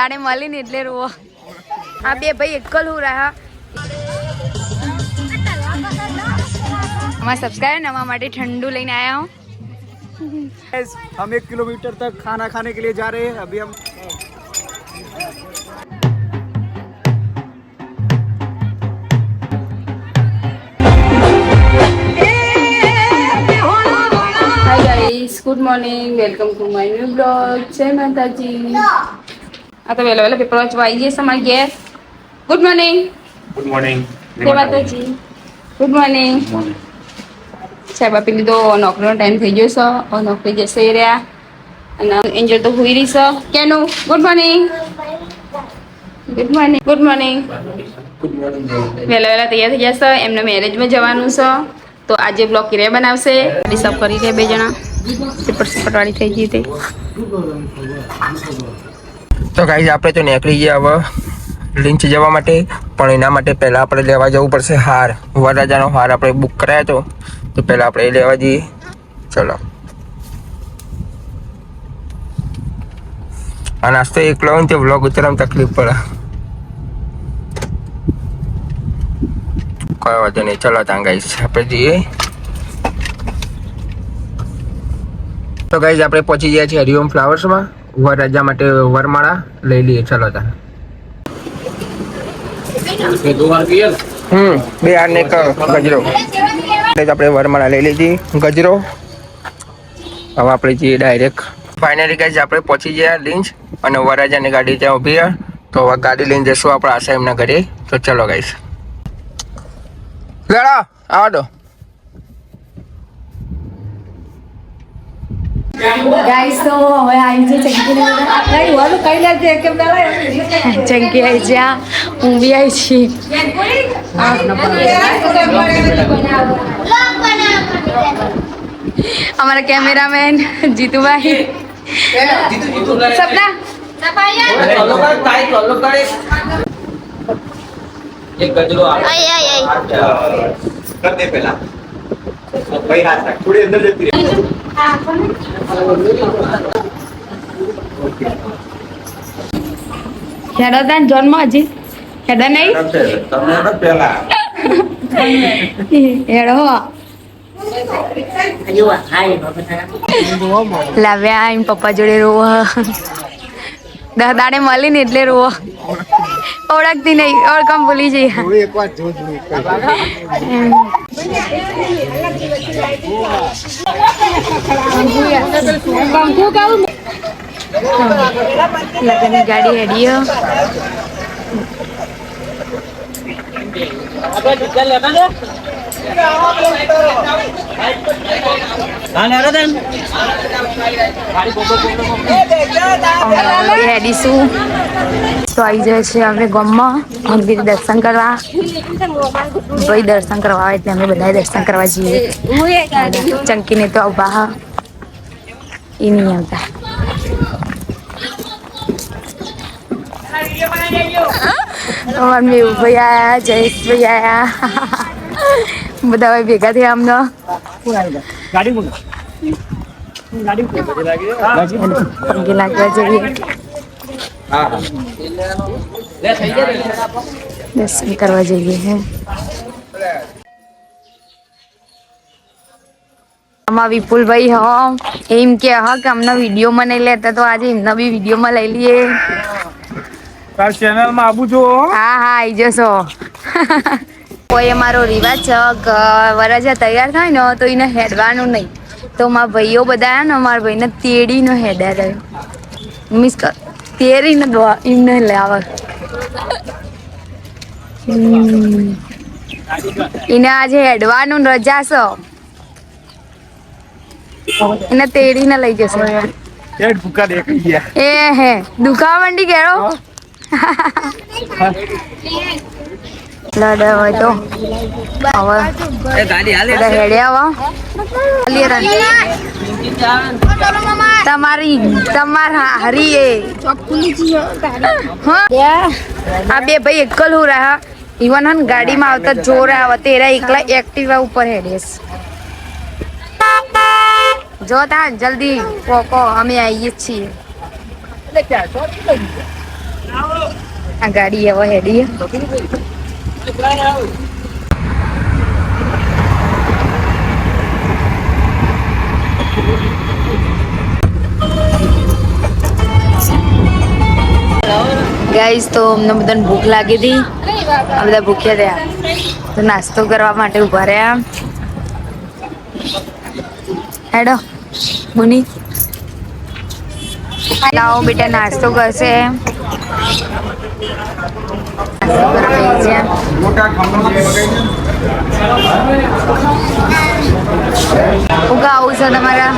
તારે મળી ને એટલે રોવો. આ બે ભાઈ એકલ હું રહ્યા. हमारे सब्सक्राइबर नवा माटे ठंडू लेने आया हूँ. हम 1 किलोमीटर तक खाना खाने के लिए जा रहे हैं. अभी हम hi guys, good morning, welcome to my new blog. जय माताजी. आ तो वेला वेला पेपर वाचवा आई गए समाई गए. Good morning. Good morning. जय माताजी. Good morning. સાહેબ આપી લીધો. નોકરીનો ટાઈમ થઈ ગયો છે. હવે નોકરી જશે રહ્યા. અને એન્જલ તો હોઈ રહી છે. કેનું good morning. Good morning. Good morning. વહેલા વહેલા તૈયાર થઈ જશે. એમને મેરેજમાં જવાનું છે તો આજે બ્લોગ કિરે બનાવશે. ડિસ્ટર્બ કરી રહ્યા બે જણા. સપટવાળી થઈ ગઈ તે. તો ગાઈઝ આપણે તો નીકળી ગયા હવે લીંચ જવા માટે. પણ એના માટે પહેલાં આપણે લેવા જવું પડશે હાર. વરરાજાનો હાર આપણે બુક કરાયો હતો તો પહેલાં આપણે એ લેવા જઈએ. ચલો. આ નાસ્તો એકલો હોય ને તો વ્લોગ ઉતારવામાં તકલીફ પડે. કોઈ વાંધો નહીં. ચલો ત્યાં ગાઈઝ આપણે જઈએ. તો ગાઈઝ આપણે પહોંચી ગયા છીએ હરિઓમ ફ્લાવર્સમાં. વરરાજા માટે વરમાળા લઈ લઈએ. ચલો ત્યાં. બે હાર ને એક ગજરો. આપણે વરમાળા લઈ લીધી. ગજરો હવે આપણે જઈએ ડાયરેક્ટ. ફાઇનલી ગાઈઝ આપણે પહોંચી ગયા લીંચ અને વરરાજાની ગાડી ત્યાં ઊભી છે. તો હવે ગાડી લઈને જઈશું આપણે આશા એમના ઘરે. તો ચલો ગાઈઝ. લેડો આવા દો. ગાઈસ તો હવે આવી છે ચંકી ચંકી આવી છે. હું બી આવી છી. અમારા કેમેરામેન જીતુભાઈ. સપના एक गजरो कर दे पहला भाई हाथ रख थोड़ी अंदर जती रहे. હેડો તાન જન્મ હજી હેડો નહીં તમે પહેલા હેડો લાવ્યા એમ પપ્પા જોડે રોવો. દાડે મળી ને એટલે રોવો. ઓળખતી નહીં, ઓળખામ ભૂલી જઈએ. एक बार जो લગનની ગાડી હેડીઓ. હેડીશું તો આવી જાય છે આપણે ગામમાં મંદિર દર્શન કરવા. ભાઈ દર્શન કરવા આવે એટલે અમે બધા દર્શન કરવા જઈએ. ચંકીને તો ઉભા એ નહીં આવતા. મેહુલ ભાઈ આયા, જયેશભાઈ આયા, બધા ભાઈ ભેગા થયા અમને. પગે લાગવા જઈએ, દર્શન કરવા જઈએ. આમાં વિપુલભાઈ એમ કે કે અમને વિડીયોમાં નહીં લેતા તો આજે એમને બી વિડીયોમાં લઈ લઈએ. ચેનલ માં આવું જો. હા હા આવી જશો. કોઈ અમારો રિવાજ છે કે વરરાજા તૈયાર થાય ને તો એને હેડવાનું નહીં. તો મારા ભાઈઓ બધા ને મારા ભાઈને તેડીનો હેડા રહ્યો મીન્સ તેરીને એમને લાવે. એને આજે હેડવાનું રજા છે. એને તેડીને લઈ જશે. એ હે દુખાવા મંડી કેળો લડે હોય તો હવે હેડ્યા તમાર હારી એ આ બે ભાઈ એકલ હું રહ્યા. ઇવન હન ગાડીમાં આવતા જોર આવે તેરા એકલા એક્ટિવા ઉપર હેડેસ. જો તા જલ્દી પોકો અમે આવીએ છીએ. આ ગાડી હવે હેડી ગાઈસ તો અમને બધાને ભૂખ લાગી હતી આ બધા ભૂખ્યા રહ્યા તો નાસ્તો કરવા માટે ઉભા રહ્યા હેડો મુની લાવો બેટા નાસ્તો કરશે ઉગા આવું છે તમારા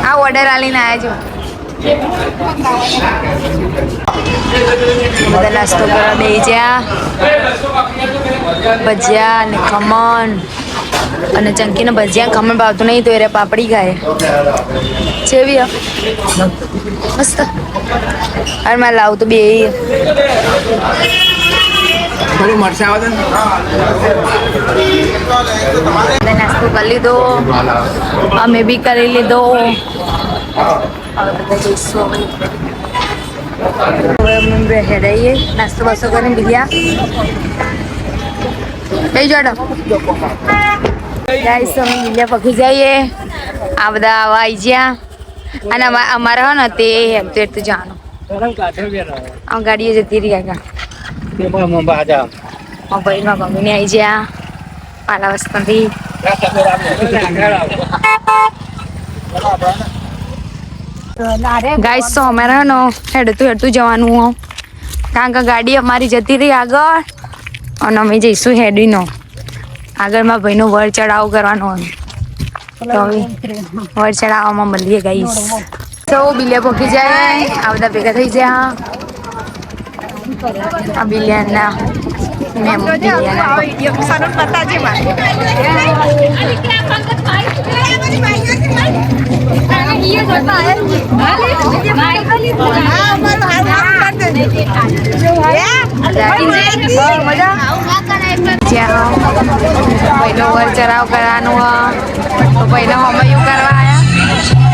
હા ઓર્ડર આલીને આવ્યા છો બધા નાસ્તો કરવા બે જ્યાં ભજીયા અને ખમણ અને ચંકીને ભજીયા ખમણ ભાવતું નહીં તો એ પાપડી ખાય જેવી મસ્ત અરે મારે લાવું તો બે નાસ્તો કરી લીધો અમે બી કરી લીધો હેડાઈએ નાસ્તો બાસ્તો કરીને બીજા કઈ જોડો ગાઈસ અમે બીજા પકી જઈએ આ બધા આવા આવી ગયા અને અમારા હો ને તે હેરતું હેરતું જવાનું આ ગાડીએ જતી રહી આગળ મોબાઈલમાં મમ્મીને આવી ગયા પાલા વસ્તુથી ગાઈસ તો અમારે ને હેડતું હેડતું જવાનું હો કારણ કે ગાડી અમારી જતી રહી આગળ અને અમે જઈશું હેડીનો આગળમાં ભાઈનો વર ચડાવ કરવાનો તો વર ચડાવવામાં મળીએ ગાઈસ તો બિલે પોકી જાય આ બધા ભેગા થઈ જાય આ બિલિયનના પહેલો વર ચરાવ કરવાનું તો પહેલો હમયું કરવા આયા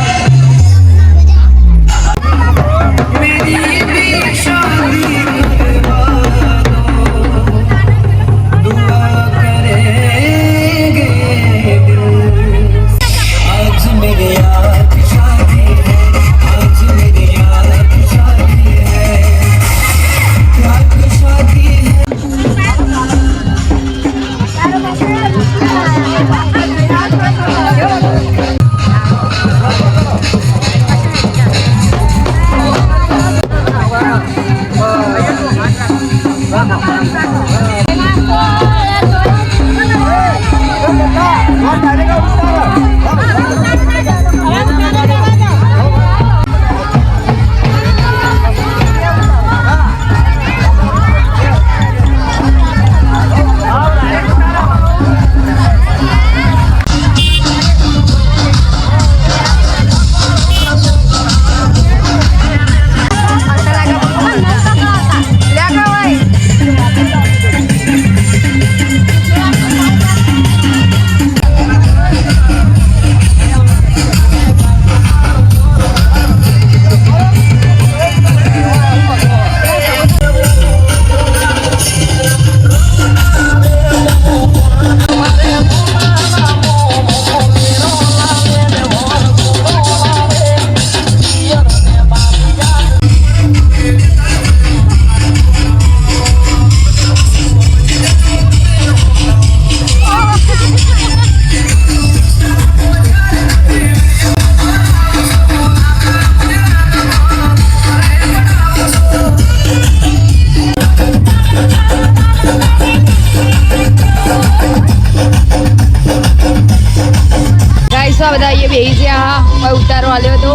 આ બધા અહીંયા બેસી ગયા ઉતારો આલ્યો હતો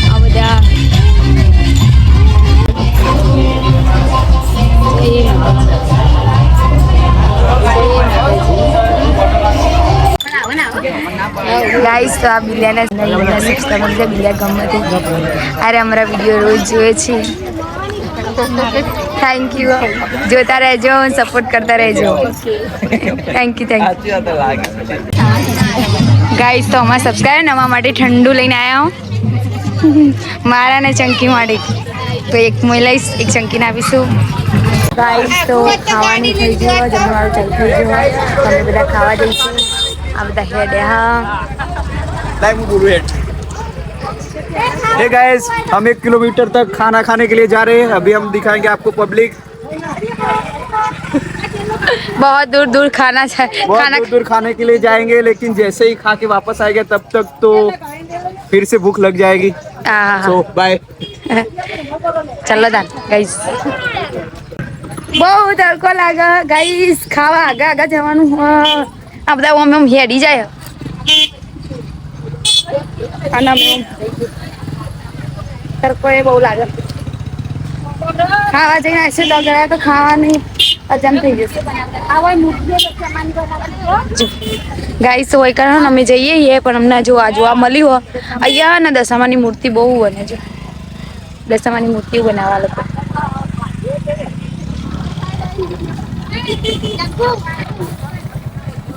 આ બધા ગાઈસ તો આ બિલિયાના સબસ્ક્રાઈબર બિલિયા ગમતી અરે અમારા વિડીયો રોજ જોઈએ છે થેન્ક યુ જોતા રહેજો સપોર્ટ કરતા રહેજો થેન્ક યુ ગાઈસ તો અમારા સબસ્ક્રાઈબર નવા માટે ઠંડુ લઈને આવ્યા હું મારા ને ચંકી માટે તો એક હું લઈશ, એક ચંકીને આપીશું. ગાઈસ તો ખાવાનું થઈ ગયું, જમવાનું ચાલુ થઈ ગયું. અમે બધા ખાવા જઈશું. આ બધા હેડે હા. हे गाइस, हम 1 किलोमीटर तक खाना खाने के लिए जा रहे हैं. अभी हम दिखाएंगे आपको पब्लिक. बहुत दूर दूर खाना बहुत दूर खाने के लिए जाएंगे, लेकिन जैसे ही खा के वापस आएंगे तब तक तो फिर से भूख लग जाएगी. सो बाय. चलो दान गाइस. બહુ તડકો લાગે ગાઈસ, ખાવા આગા આગા જવાનું હોય. આ બધા ઓમ ઓમ હેડી જાય અને તડકો એ બહુ લાગે. ખાવા જઈને આવીશું તો ગયા તો ખાવાની હજમ થઈ જશે. ગાઈસ હોય કારણ અમે જઈએ પણ અમને જો આ જોવા મળ્યું હોય અહીંયા ને દશામાની મૂર્તિ બહુ બને છે. દશામાની મૂર્તિ બનાવવા લોકો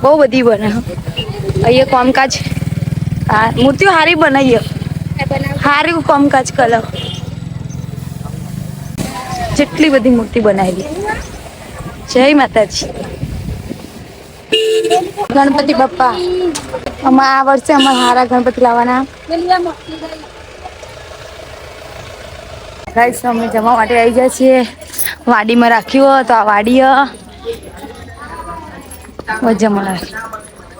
બહુ બધી બને અહીંયા કામકાજ. હા મૂર્તિઓ સારી બનાવીએ, સારું કામકાજ કલર. જેટલી બધી મૂર્તિ બનાવેલી. જય માતાજી. ગણપતિ બાપ્પા અમાર આ વર્ષે અમારા હારા ગણપતિ લાવવાના. ગાઈસ અમે જમવા માટે આવી ગયા છીએ. વાડીમાં રાખ્યું હોય તો આ વાડી જમવા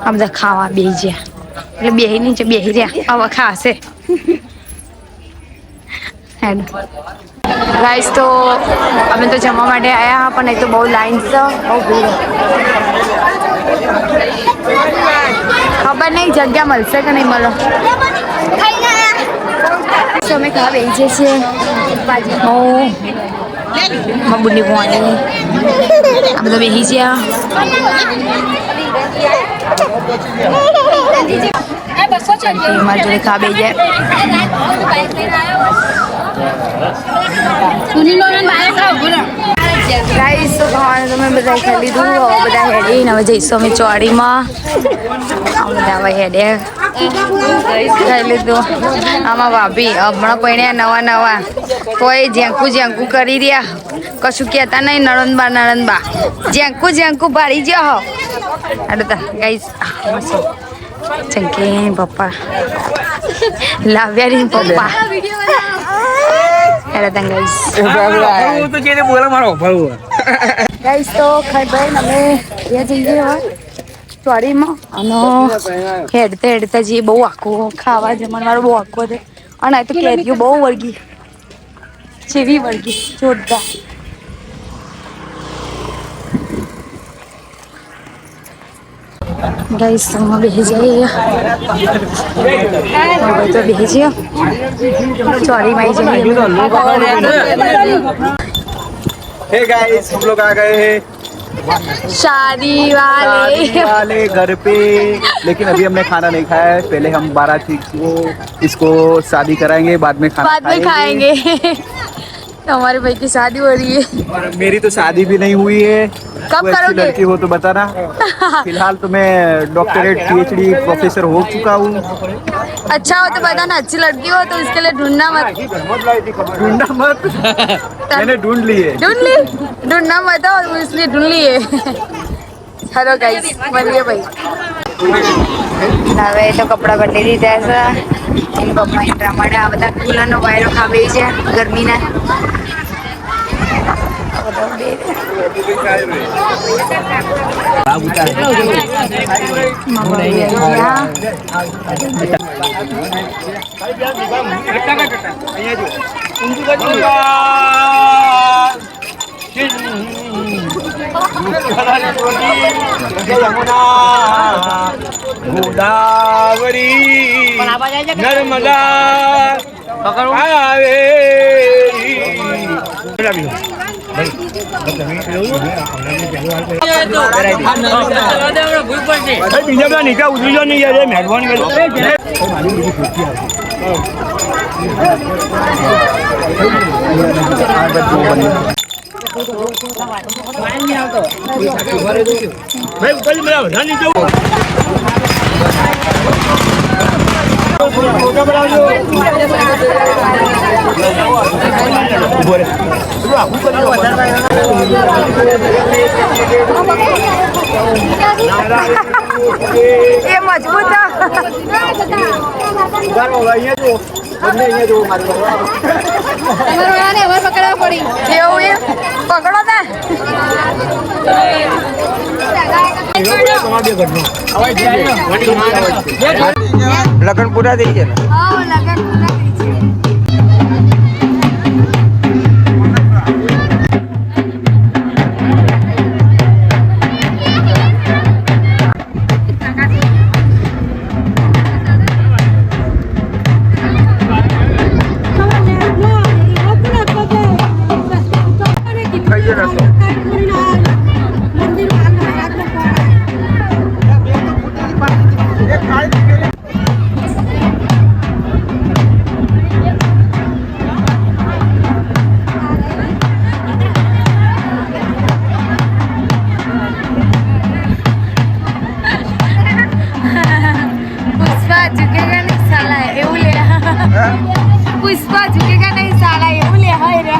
આ બધા ખાવા બેસી ગયા એટલે બેહી નીચે બેસી રહ્યા. હવે ખાશે. ગાઈસ તો અમે તો જમવા માટે આવ્યા પણ એ તો બહુ લાઈન છે, બહુ ભીડ. ખબર નહીં જગ્યા મળશે કે નહીં મળે. અમે ખાવા બેસીએ છીએ. બુની પોણી આ બધા બેસી ગયા. મારી જોડે ખાવા બેસી જાય. ગાઈસ તો ખાવાનું તમે બધા ખાઈ લીધું. હવે બધા હેડીને હવે જઈશું અમે ચોરીમાં. બધા હવે હેડે ખાઈ લીધું. આમાં ભાભી હમણાં પડ્યા નવા નવા તોય ઝેંકું કરી રહ્યા. કશું કહેતા નહીં. નણંદબા ઝેંકું ભારી ગયો હો. ગાઈસ ચંકી પપ્પા લાવ્યા પપ્પા ગાઈસ તો ખાઈ ભાઈ અમે ત્યાં જઈએ ચોરીમાં અને હેડતા જઈએ. બહુ આખું ખાવા જમણવાળું બહુ આખું છે. અને તો કેરીઓ બહુ વળગી, જેવી વળગી જોરદાર. ગાઈસ અમે બેસી જઈએ. તો બેસી જઈએ ચોરીમાં જઈએ. हे गाइस, हम लोग आ गए हैं शादी वाले घर पे, लेकिन अभी हमने खाना नहीं खाया है. पहले हम बाराती को इसको शादी कराएंगे, बाद में खाना खाएंगे. हमारे भाई की शादी हो रही है और मेरी तो शादी भी नहीं हुई है. कब करोगे? लड़की हो तो बताना. फिलहाल तो मैं डॉक्टरेट PhD प्रोफेसर हो चुका हूँ. अच्छा हो तो बताना. अच्छी लड़की हो तो इसके लिए ढूंढना मत. मैंने ढूंढ ली. ढूंढना मत हो इसलिए ढूंढ लिए. चलो गाइस મળીએ ભાઈ. હવે તો કપડા બદલી દીધા છે. એની પપ્પા એટલા માટે આ બધા કુલરનો વાયરો ખાવે છે ગરમીના. गोदावरी नर्मदा बीजा नीचा उतरी जाओ नहीं यार मेहरबानी भाई कल मेरा ध्यान नहीं दो એ મજબૂત પકડવા પડી એવું એ પકડો તા લગન પૂરા થઈ ગયા पुष्पा झुकेगा नहीं साला એવું લે હોય રે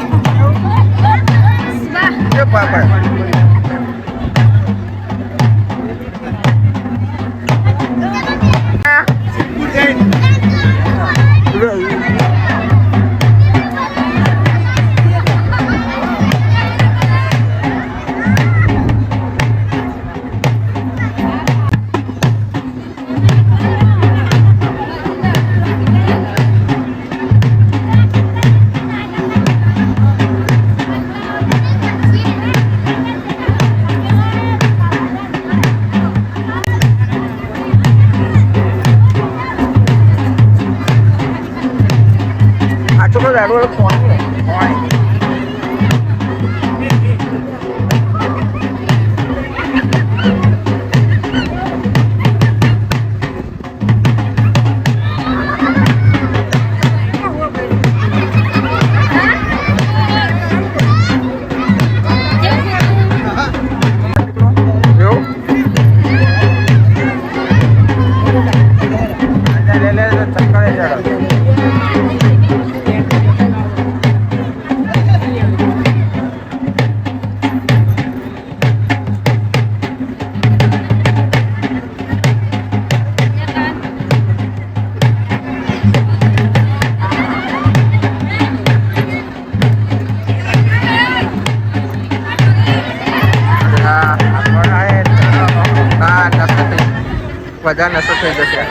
બધા નશો થઈ જશે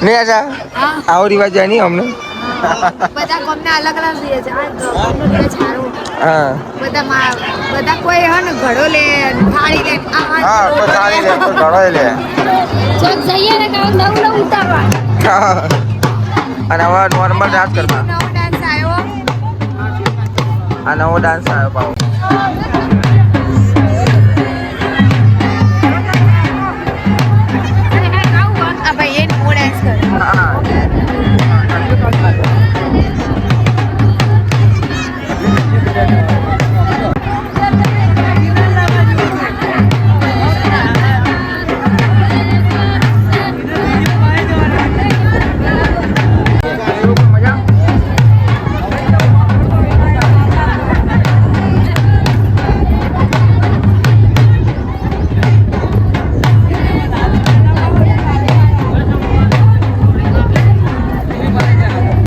નહીં આશા આવો રિવાજ જાય નહીં અમને બધા કોમને અલગ અલગ દે છે આ ગોમનું છારું હા બધા કોઈ હે ને ઘડો લે થાળી લે હા તો થાળી લે તો ઘડો લે ચક જઈએ ને કામ નવું ઉતારવા અને હવે નોર્મલ ડાન્સ કરવા નવો ડાન્સ આવ્યો આ નવો ડાન્સ આવ્યો પાછો આ ભાઈ એ નવો ડાન્સ કર્યો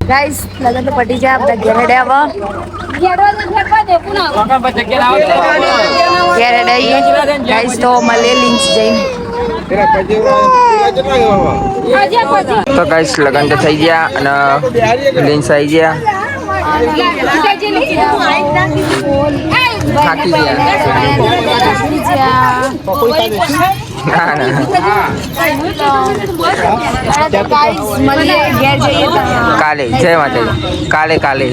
ગાઈસ લગન તો પટી જાય બધા ઘેર હેડે આવો ઘેર હેડે ગાઈસ તો મળે લિંક્સ જઈને તો ગાઈસ લગન તો થઈ ગયા અને લિંક્સ આવી ગયા થાકી ગયા કાલે જય માતાજી કાલે